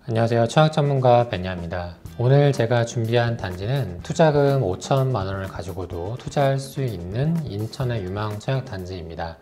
안녕하세요. 청약전문가 베냐입니다. 오늘 제가 준비한 단지는 투자금 5천만 원을 가지고도 투자할 수 있는 인천의 유망 청약단지입니다.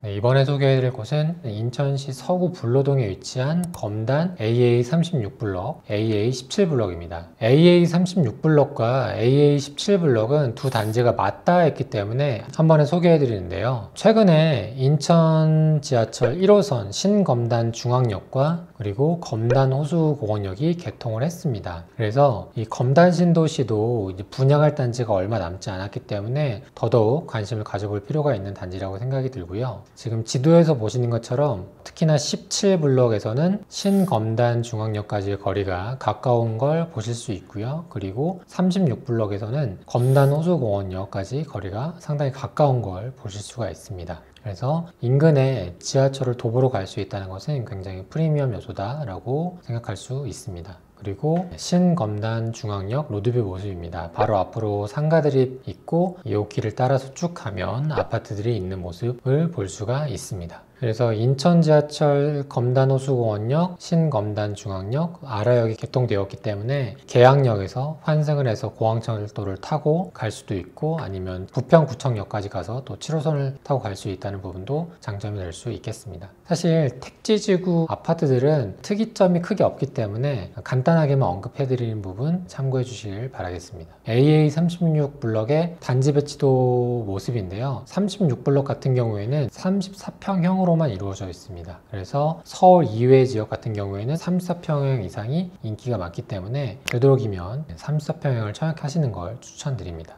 이번에 소개해드릴 곳은 인천시 서구 불로동에 위치한 검단 AA36블럭, AA17블럭입니다. AA36블럭과 AA17블럭은 두 단지가 맞닿아 있기 때문에 한 번에 소개해드리는데요. 최근에 인천 지하철 1호선 신검단 중앙역과 그리고 검단 호수공원역이 개통을 했습니다. 그래서 이 검단 신도시도 이제 분양할 단지가 얼마 남지 않았기 때문에 더더욱 관심을 가져볼 필요가 있는 단지라고 생각이 들고요. 지금 지도에서 보시는 것처럼 특히나 17블럭에서는 신검단 중앙역까지의 거리가 가까운 걸 보실 수 있고요. 그리고 36블럭에서는 검단 호수공원역까지 거리가 상당히 가까운 걸 보실 수가 있습니다. 그래서 인근에 지하철을 도보로 갈 수 있다는 것은 굉장히 프리미엄 요소다라고 생각할 수 있습니다. 그리고 신검단 중앙역 로드뷰 모습입니다. 바로 앞으로 상가들이 있고 이 길을 따라서 쭉 가면 아파트들이 있는 모습을 볼 수가 있습니다. 그래서 인천 지하철 검단호수공원역, 신검단 중앙역, 아라역이 개통되었기 때문에 계양역에서 환승을 해서 공항철도를 타고 갈 수도 있고 아니면 부평구청역까지 가서 또 7호선을 타고 갈 수 있다는 부분도 장점이 될 수 있겠습니다. 사실 택지지구 아파트들은 특이점이 크게 없기 때문에 간단하게만 언급해드리는 부분 참고해 주시길 바라겠습니다. AA36블럭의 단지 배치도 모습인데요. 36블럭 같은 경우에는 34평형으로 로만 이루어져 있습니다. 그래서 서울 이외 지역 같은 경우에는 34평형 이상이 인기가 많기 때문에 되도록이면 34평형을 청약하시는 걸 추천드립니다.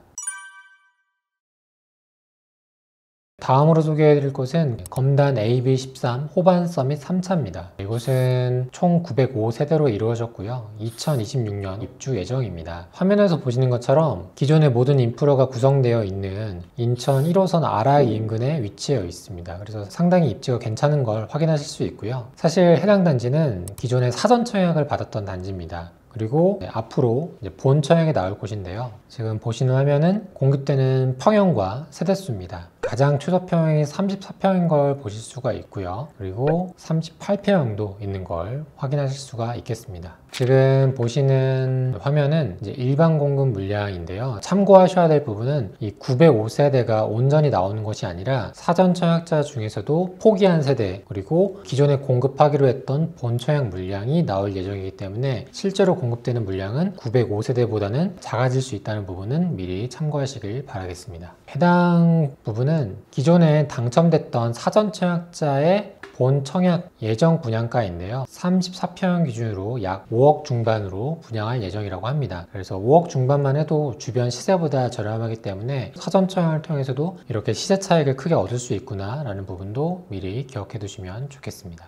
다음으로 소개해드릴 곳은 검단 AB13 호반 서밋 3차입니다. 이곳은 총 905세대로 이루어졌고요. 2026년 입주 예정입니다. 화면에서 보시는 것처럼 기존의 모든 인프라가 구성되어 있는 인천 1호선 아라이 인근에 위치해 있습니다. 그래서 상당히 입지가 괜찮은 걸 확인하실 수 있고요. 사실 해당 단지는 기존에 사전 청약을 받았던 단지입니다. 그리고 앞으로 이제 본 청약에 나올 곳인데요. 지금 보시는 화면은 공급되는 평형과 세대수입니다. 가장 최소평형이 34평인 걸 보실 수가 있고요. 그리고 38평형도 있는 걸 확인하실 수가 있겠습니다. 지금 보시는 화면은 이제 일반 공급 물량인데요. 참고하셔야 될 부분은 이 905세대가 온전히 나오는 것이 아니라 사전 청약자 중에서도 포기한 세대 그리고 기존에 공급하기로 했던 본 청약 물량이 나올 예정이기 때문에 실제로 공급되는 물량은 905세대보다는 작아질 수 있다는 부분은 미리 참고하시길 바라겠습니다. 해당 부분은 기존에 당첨됐던 사전 청약자의 본 청약 예정 분양가인데요. 34평형 기준으로 약 5억 중반으로 분양할 예정이라고 합니다. 그래서 5억 중반만 해도 주변 시세보다 저렴하기 때문에 사전 청약을 통해서도 이렇게 시세 차익을 크게 얻을 수 있구나 라는 부분도 미리 기억해 두시면 좋겠습니다.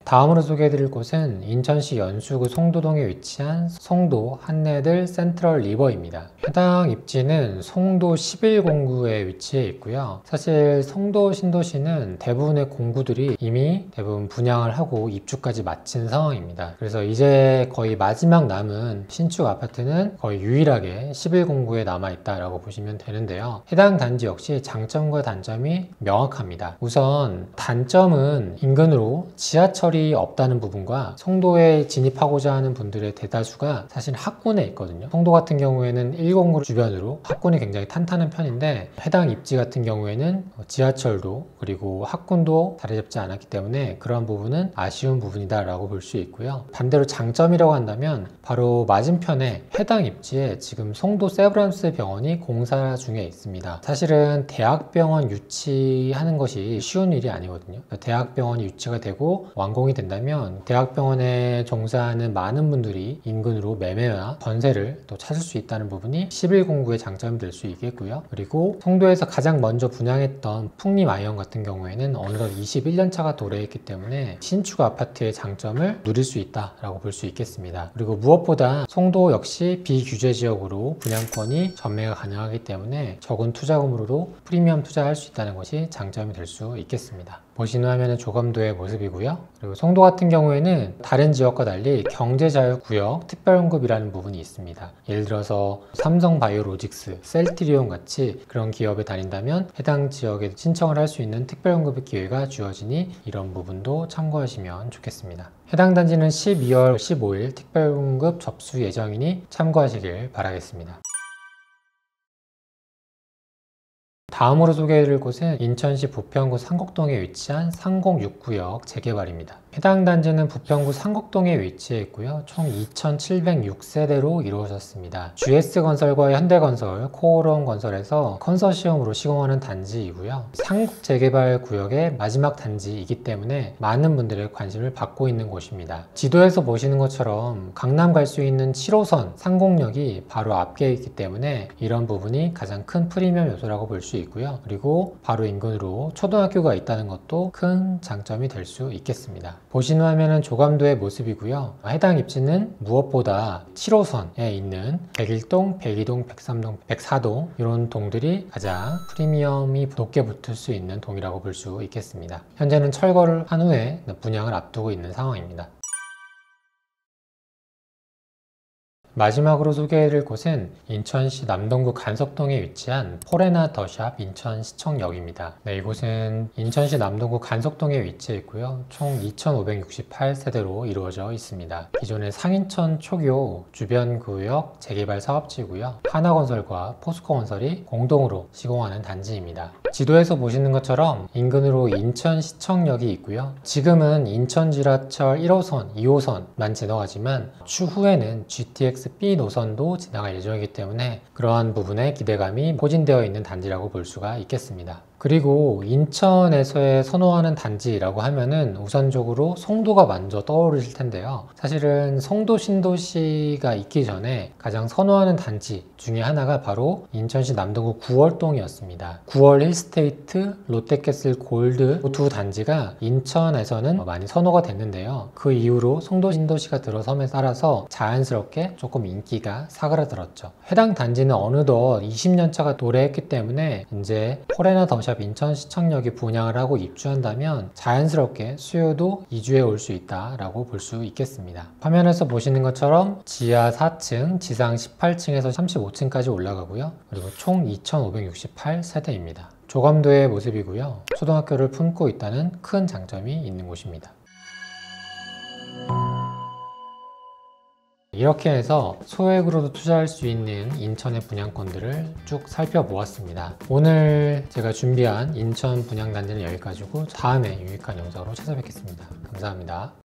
다음으로 소개해드릴 곳은 인천시 연수구 송도동에 위치한 송도 한내들 센트럴 리버입니다. 해당 입지는 송도 11공구에 위치해 있고요. 사실 송도 신도시는 대부분의 공구들이 이미 대부분 분양을 하고 입주까지 마친 상황입니다. 그래서 이제 거의 마지막 남은 신축 아파트는 거의 유일하게 11공구에 남아있다라고 보시면 되는데요. 해당 단지 역시 장점과 단점이 명확합니다. 우선 단점은 인근으로 지하철이 없다는 부분과 송도에 진입하고자 하는 분들의 대다수가 사실 학군에 있거든요. 송도 같은 경우에는 1공구 주변으로 학군이 굉장히 탄탄한 편인데 해당 입지 같은 경우에는 지하철도 그리고 학군도 자리 잡지 않았기 때문에 그런 부분은 아쉬운 부분이다 라고 볼 수 있고요. 반대로 장점이라고 한다면 바로 맞은편에 해당 입지에 지금 송도 세브란스 병원이 공사 중에 있습니다. 사실은 대학병원 유치하는 것이 쉬운 일이 아니거든요. 대학병원이 유치가 되고 완공이 된다면 대학병원에 종사하는 많은 분들이 인근으로 매매와 전세를 또 찾을 수 있다는 부분이 11공구의 장점이 될 수 있겠고요. 그리고 송도에서 가장 먼저 분양했던 풍림아이언 같은 경우에는 어느덧 21년 차가 도래했기 때문에 신축 아파트의 장점을 누릴 수 있다라고 볼 수 있겠습니다. 그리고 무엇보다 송도 역시 비규제 지역으로 분양권이 전매가 가능하기 때문에 적은 투자금으로도 프리미엄 투자할 수 있다는 것이 장점이 될 수 있겠습니다. 보시는 화면은 조감도의 모습이고요. 그리고 송도 같은 경우에는 다른 지역과 달리 경제자유구역 특별연급이라는 부분이 있습니다. 예를 들어서 삼성바이오로직스, 셀트리온 같이 그런 기업에 다닌다면 해당 지역에 신청을 할 수 있는 특별연금 기회가 주어지니 이런 부분도 참고하시면 좋겠습니다. 해당 단지는 12월 15일 특별연금 접수 예정이니 참고하시길 바라겠습니다. 다음으로 소개해드릴 곳은 인천시 부평구 상곡동에 위치한 3069역 재개발입니다. 해당 단지는 부평구 상곡동에 위치해 있고요. 총 2706세대로 이루어졌습니다. GS건설과 현대건설, 코오롱건설에서 컨소시엄으로 시공하는 단지이고요. 상곡 재개발 구역의 마지막 단지이기 때문에 많은 분들의 관심을 받고 있는 곳입니다. 지도에서 보시는 것처럼 강남 갈 수 있는 7호선 상곡역이 바로 앞에 있기 때문에 이런 부분이 가장 큰 프리미엄 요소라고 볼 수 있고요. 그리고 바로 인근으로 초등학교가 있다는 것도 큰 장점이 될 수 있겠습니다. 보시는 화면은 조감도의 모습이고요. 해당 입지는 무엇보다 7호선에 있는 101동, 102동, 103동, 104동 이런 동들이 가장 프리미엄이 높게 붙을 수 있는 동이라고 볼 수 있겠습니다. 현재는 철거를 한 후에 분양을 앞두고 있는 상황입니다. 마지막으로 소개해드릴 곳은 인천시 남동구 간석동에 위치한 포레나 더샵 인천시청역입니다. 이곳은 인천시 남동구 간석동에 위치해 있고요. 총 2568세대로 이루어져 있습니다. 기존의 상인천 초교 주변 구역 재개발 사업지고요. 하나건설과 포스코건설이 공동으로 시공하는 단지입니다. 지도에서 보시는 것처럼 인근으로 인천시청역이 있고요. 지금은 인천지하철 1호선, 2호선만 지나가지만 추후에는 GTX B 노선도 지나갈 예정이기 때문에 그러한 부분에 기대감이 포진되어 있는 단지라고 볼 수가 있겠습니다. 그리고 인천에서의 선호하는 단지라고 하면은 우선적으로 송도가 먼저 떠오르실 텐데요. 사실은 송도 신도시가 있기 전에 가장 선호하는 단지 중에 하나가 바로 인천시 남동구 구월동이었습니다. 구월 힐스테이트, 롯데캐슬 골드 두 단지가 인천에서는 많이 선호가 됐는데요. 그 이후로 송도 신도시가 들어섬에 따라서 자연스럽게 조금 인기가 사그라들었죠. 해당 단지는 어느덧 20년차가 도래했기 때문에 이제 포레나 더샵 인천시청역이 분양을 하고 입주한다면 자연스럽게 수요도 이주해 올 수 있다라고 볼 수 있겠습니다. 화면에서 보시는 것처럼 지하 4층, 지상 18층에서 35층까지 올라가고요. 그리고 총 2568세대입니다. 조감도의 모습이고요. 초등학교를 품고 있다는 큰 장점이 있는 곳입니다. 이렇게 해서 소액으로도 투자할 수 있는 인천의 분양권들을 쭉 살펴보았습니다. 오늘 제가 준비한 인천 분양단지는 여기까지고 다음에 유익한 영상으로 찾아뵙겠습니다. 감사합니다.